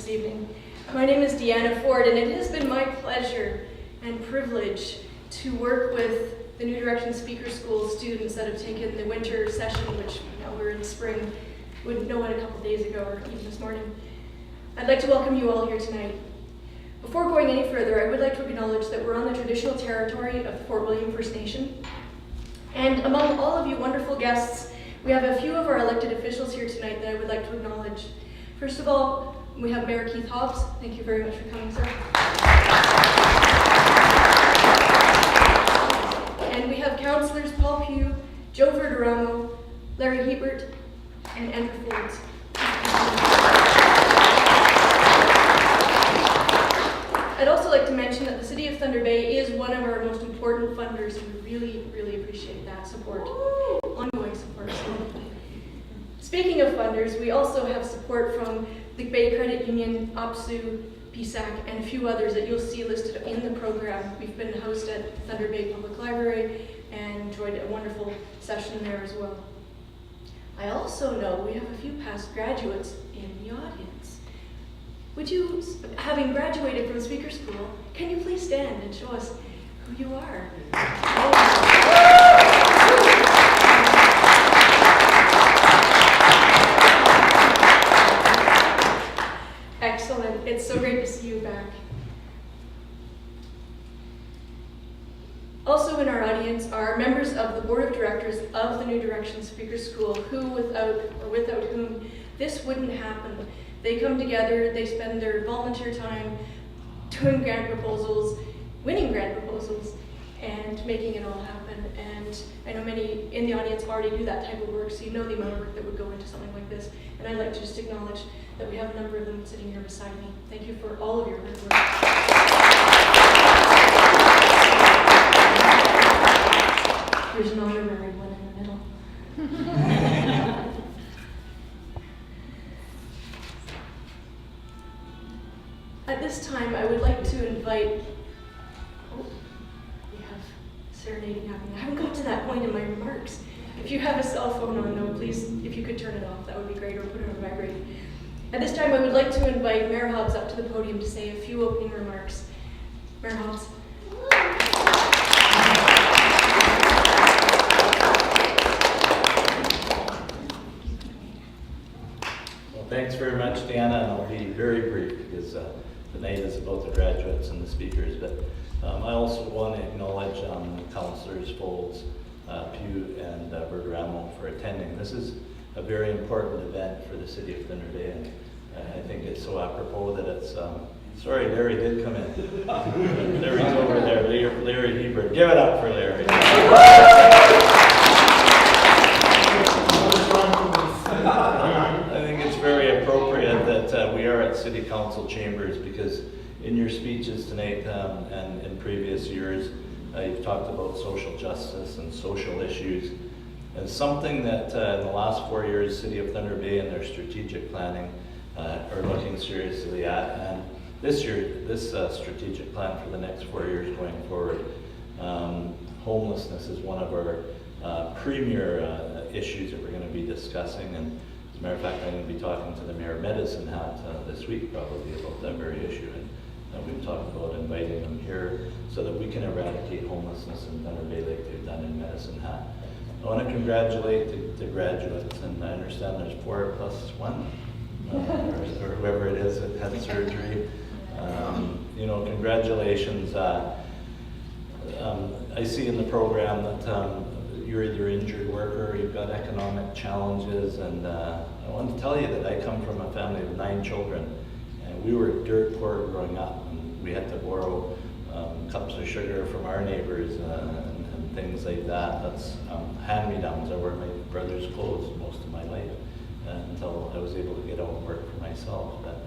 this evening. My name is Deanna Ford, and it has been my pleasure and privilege to work with the New Direction Speaker School students that have taken the winter session, which now we're in spring, wouldn't know it a couple days ago or even this morning. I'd like to welcome you all here tonight. Before going any further, I would like to acknowledge that we're on the traditional territory of the Fort William First Nation. And among all of you wonderful guests, we have a few of our elected officials here tonight that I would like to acknowledge. First of all, we have Mayor Keith Hobbs. Thank you very much for coming, sir. And we have councillors Paul Pugh, Joe Verderamo, Larry Hebert, and Andrew Folds. I'd also like to mention that the City of Thunder Bay is one of our most important funders, and we really, really appreciate that support, ongoing support. Speaking of funders, we also have support from the Bay Credit Union, OPSU, PSAC, and a few others that you'll see listed in the program. We've been the host at Thunder Bay Public Library and enjoyed a wonderful session there as well. I also know we have a few past graduates in the audience. Would you, having graduated from speaker school, can you please stand and show us who you are? Excellent. It's so great to see you back. Also in our audience are members of the Board of Directors of the New Direction Speaker School, who without whom this wouldn't happen. They come together, they spend their volunteer time doing grant proposals, winning grant proposals, and making it all happen. And I know many in the audience already do that type of work, so you know the amount of work that would go into something like this. And I'd like to just acknowledge that we have a number of them sitting here beside me. Thank you for all of your hard work. There's an honorary one in the middle. At this time, I would like to invite, we have serenading happening. I haven't got to that point in my remarks. If you have a cell phone on, though, please, if you could turn it off, that would be great, or put it on vibrate. At this time, I would like to invite Mayor Hobbs up to the podium to say a few opening remarks. Mayor Hobbs. Well, thanks very much, Deanna, and I'll be very brief because the night is about the graduates and the speakers, but I also want to acknowledge Councillors Folds, Pugh, and Verderamo for attending. This is a very important event for the City of Thunder Bay, and I think it's so apropos that it's, sorry, Larry did come in. Larry's over there, Larry Hebert. Give it up for Larry. I think it's very appropriate that we are at City Council chambers, because in your speeches tonight and in previous years, you've talked about social justice and social issues. And something that in the last 4 years, City of Thunder Bay and their strategic planning are looking seriously at. And this year, this strategic plan for the next 4 years going forward, homelessness is one of our premier issues that we're going to be discussing. And as a matter of fact, I'm going to be talking to the Mayor of Medicine Hat this week probably about that very issue. And we've talked about inviting them here so that we can eradicate homelessness in Thunder Bay like they've done in Medicine Hat. I want to congratulate the graduates, and I understand there's 4 plus 1, or whoever it is that had surgery. You know, congratulations. I see in the program that you're either an injured worker or you've got economic challenges, and I want to tell you that I come from a family of 9 children, and we were dirt poor growing up, and we had to borrow cups of sugar from our neighbors and things like that. That's hand-me-downs. I wore my brother's clothes most of my life until I was able to get out and work for myself. But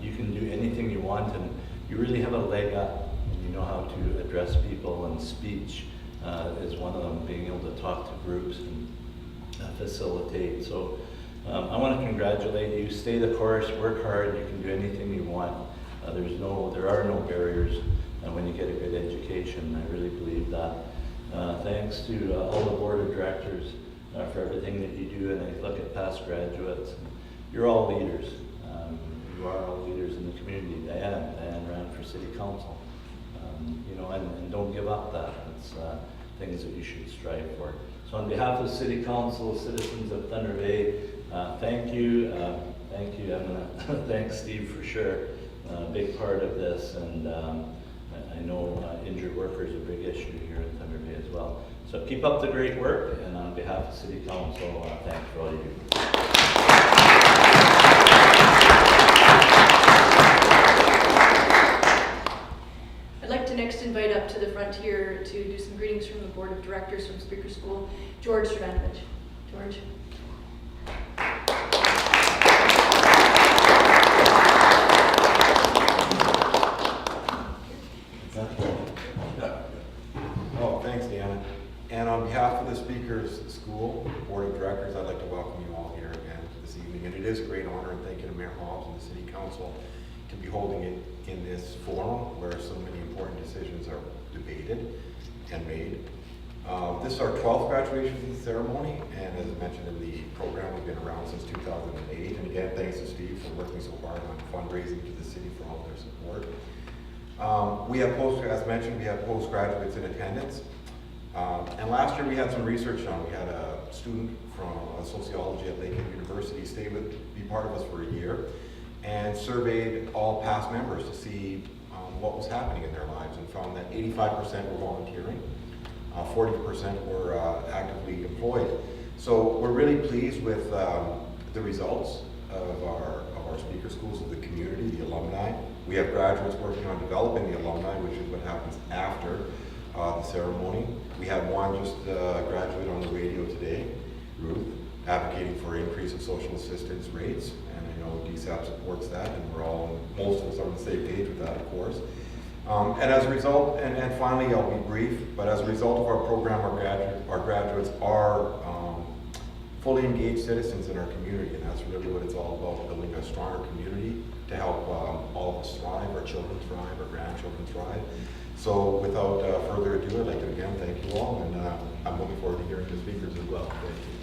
you can do anything you want, and you really have a leg up. You know how to address people, and speech is one of them, being able to talk to groups and facilitate. So I want to congratulate you. Stay the course, work hard, you can do anything you want. There are no barriers when you get a good education. I really believe that. Thanks to all the board of directors for everything that you do, and I look at past graduates. You're all leaders. You are all city council. You know, and don't give up that. It's things that you should strive for. So on behalf of the city council, citizens of Thunder Bay, thank you. Thank you. I'm gonna thank Steve for sure. Big part of this, and I know injured workers are a big issue here in Thunder Bay as well. So keep up the great work, and on behalf of City Council, thanks for all you do. I'd like to next invite up to the front here to do some greetings from the Board of Directors from Speaker School, George Stravanovich. George. Oh, thanks, Deanna. And on behalf of the Speaker's School Board of Directors, I'd like to welcome you all here again this evening. And it is a great honor, and thank you to Mayor Hobbs and the City Council to be holding it in this forum where so many important decisions are debated and made. This is our 12th graduation ceremony, and as I mentioned in the program, we've been around since 2008. And again, thanks to Steve for working so hard on fundraising to the city for all their support. We have as mentioned, we have postgraduates in attendance. And last year we had some research done. We had a student from sociology at Lakehead University be part of us for a year and surveyed all past members to see what was happening in their lives, and found that 85% were volunteering, 40% were actively employed. So we're really pleased with the results of our speaker schools, of the community, the alumni. We have graduates working on developing the alumni, which is what happens after the ceremony. We had one just graduate on the radio today, Ruth, advocating for increase of social assistance rates, and I know DSAP supports that, and most of us are on the same page with that, of course. And as a result, and finally, I'll be brief, but as a result of our program, our graduates are fully engaged citizens in our community, and that's really what it's all about, building a stronger community to help all of us thrive, our children thrive, our grandchildren thrive. So without further ado, I'd like to again thank you all, and I'm looking forward to hearing the speakers as well. Thank you.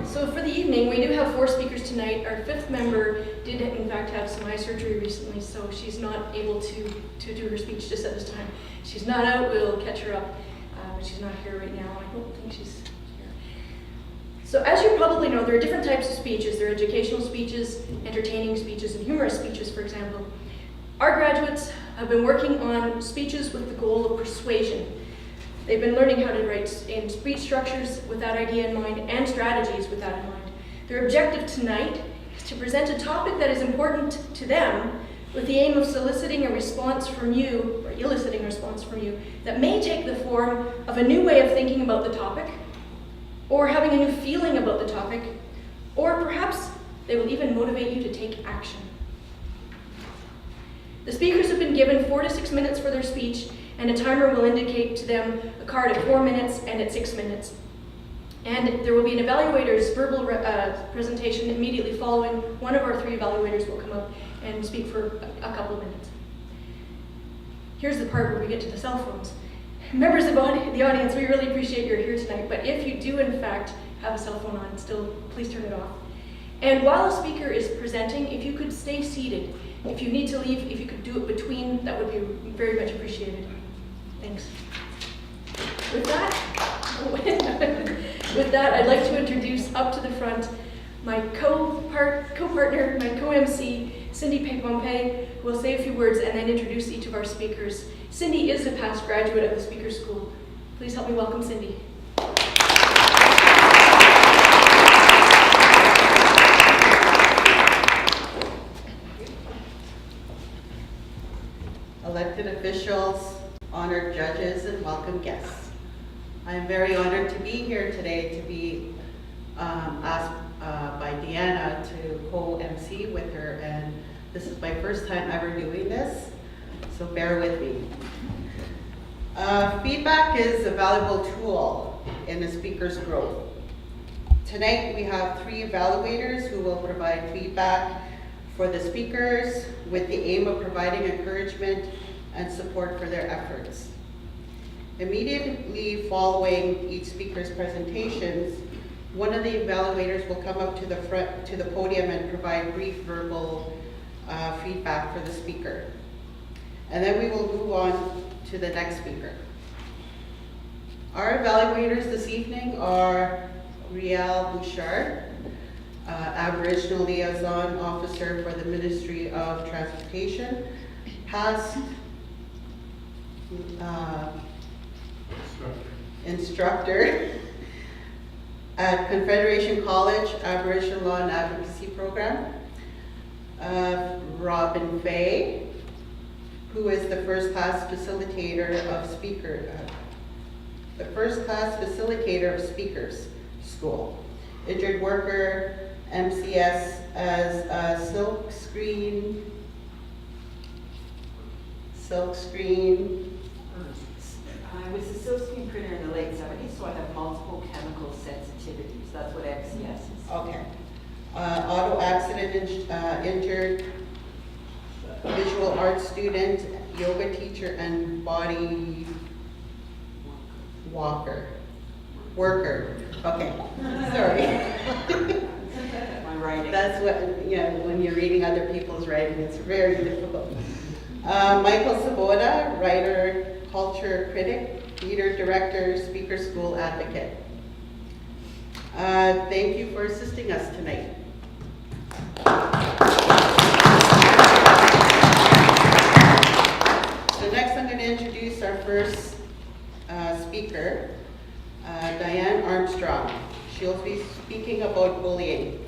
So for the evening, we do have 4 speakers tonight. Our 5th member did in fact have some eye surgery recently, so she's not able to do her speech just at this time. She's not out, we'll catch her up, but she's not here right now. I don't think she's here. So as you probably know, there are different types of speeches. There are educational speeches, entertaining speeches, and humorous speeches, for example. Our graduates have been working on speeches with the goal of persuasion. They've been learning how to write in speech structures with that idea in mind, and strategies with that in mind. Their objective tonight is to present a topic that is important to them with the aim of soliciting a response from you, or eliciting a response from you, that may take the form of a new way of thinking about the topic, or having a new feeling about the topic, or perhaps they will even motivate you to take action. The speakers have been given 4 to 6 minutes for their speech, and a timer will indicate to them a card at 4 minutes and at 6 minutes. And there will be an evaluator's verbal presentation immediately following. One of our 3 evaluators will come up and speak for a couple of minutes. Here's the part where we get to the cell phones. Members of the audience, we really appreciate you're here tonight, but if you do in fact have a cell phone on, still please turn it off. And while a speaker is presenting, if you could stay seated. If you need to leave, if you could do it between, that would be very much appreciated. Thanks. With that, I'd like to introduce up to the front my co-partner, my co-MC, Cindy Peg-Pompey, who will say a few words and then introduce each of our speakers. Cindy is a past graduate of the Speaker School. Please help me welcome Cindy. Elected officials, honored judges, and welcome guests. I am very honored to be here today to be asked by Deanna to co-MC with her, and this is my first time ever doing this, so bear with me. Feedback is a valuable tool in a speaker's growth. Tonight we have 3 evaluators who will provide feedback for the speakers with the aim of providing encouragement and support for their efforts. Immediately following each speaker's presentations, One of the evaluators will come up to the front, to the podium and provide brief verbal feedback for the speaker. And then we will move on to the next speaker. Our evaluators this evening are Riel Bouchard, Aboriginal Liaison Officer for the Ministry of Transportation, past instructor at Confederation College Aboriginal Law and Advocacy Program. Robin Fay, who is the first class facilitator of speakers school. Injured worker, MCS as a silk screen. I was a silkscreen printer in the late 70s, so I have multiple chemical sensitivities. That's what MCS is. Okay. Auto accident injured, visual arts student, yoga teacher, and body worker. Okay, sorry. My writing. That's what, when you're reading other people's writing, it's very difficult. Michael Sabota, writer, culture critic, theater director, speaker school advocate. Thank you for assisting us tonight. So next I'm going to introduce our first speaker, Diane Armstrong. She'll be speaking about bullying.